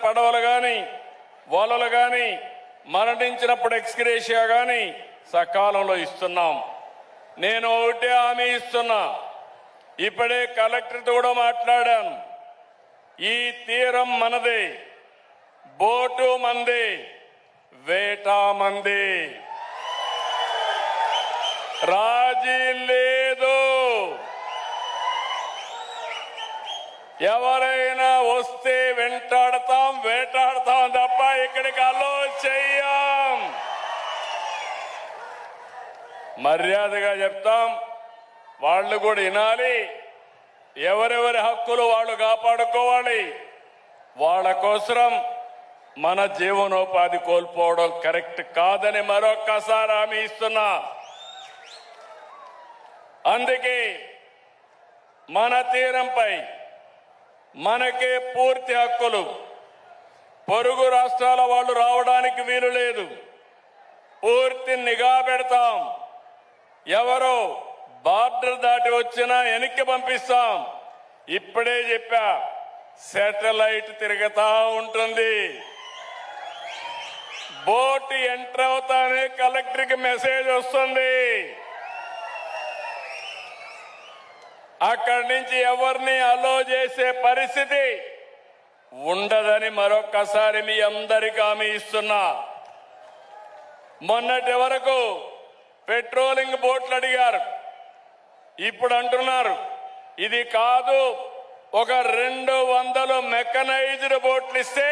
పడవలు కానీ వలలు కానీ మరణించినప్పుడు ఎక్స్గ్రేషియా కానీ సకాలంలో ఇస్తున్నాం. నేను ఒకటే హామీ ఇస్తున్నా, ఇప్పుడే కలెక్టర్తో కూడా మాట్లాడాను. ఈ తీరం మనదే, బోటు మంది, వేట మంది, రాజీ లేదు. ఎవరైనా వస్తే వెంటాడతాం, వేటాడతాం తప్ప ఇక్కడికి అలో చెయ్యం. మర్యాదగా చెప్తాం, వాళ్ళు కూడా వినాలి. ఎవరెవరి హక్కులు వాళ్ళు కాపాడుకోవాలి. వాళ్ళ కోసం మన జీవనోపాధి కోల్పోవడం కరెక్ట్ కాదని మరొక్కసారి హామీ ఇస్తున్నా. అందుకే మన తీరంపై మనకే పూర్తి హక్కులు. పొరుగు రాష్ట్రాల వాళ్ళు రావడానికి వీలు లేదు. పూర్తి నిఘా పెడతాం. ఎవరో బార్డర్ దాటి వచ్చినా వెనక్కి పంపిస్తాం. ఇప్పుడే చెప్పా, శాటిలైట్ తిరుగుతా ఉంటుంది. బోట్ ఎంటర్ అవుతానే కలెక్టర్కి మెసేజ్ వస్తుంది. అక్కడి నుంచి ఎవరిని అలో చేసే పరిస్థితి ఉండదని మరొక్కసారి మీ అందరికీ హామీ ఇస్తున్నా. మొన్నటి వరకు పెట్రోలింగ్ బోట్లు అడిగారు. ఇప్పుడు అంటున్నారు ఇది కాదు, ఒక 200 మెకనైజ్డ్ బోట్లు ఇస్తే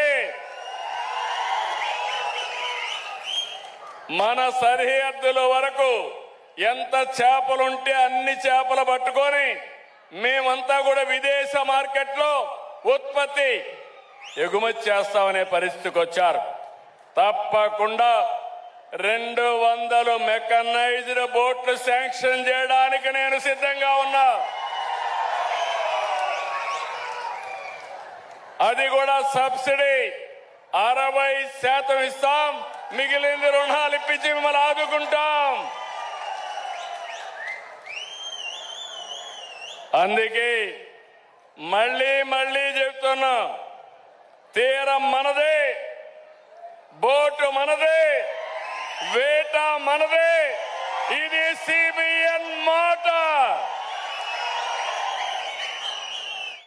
మన సరిహద్దుల వరకు ఎంత చేపలుంటే అన్ని చేపలు పట్టుకొని మేమంతా కూడా విదేశ మార్కెట్లో ఉత్పత్తి ఎగుమతి చేస్తామనే పరిస్థితికి వచ్చారు. తప్పకుండా 200 మెకనైజ్డ్ బోట్లు శాంక్షన్ చేయడానికి నేను సిద్ధంగా ఉన్నా. అది కూడా సబ్సిడీ 60% ఇస్తాం. మిగిలింది రుణాలు ఇప్పించి మిమ్మల్ని ఆదుకుంటాం. అందుకే మళ్ళీ చెప్తున్నా, తీరం మనదే, బోటు మనదే, వేట మనదే.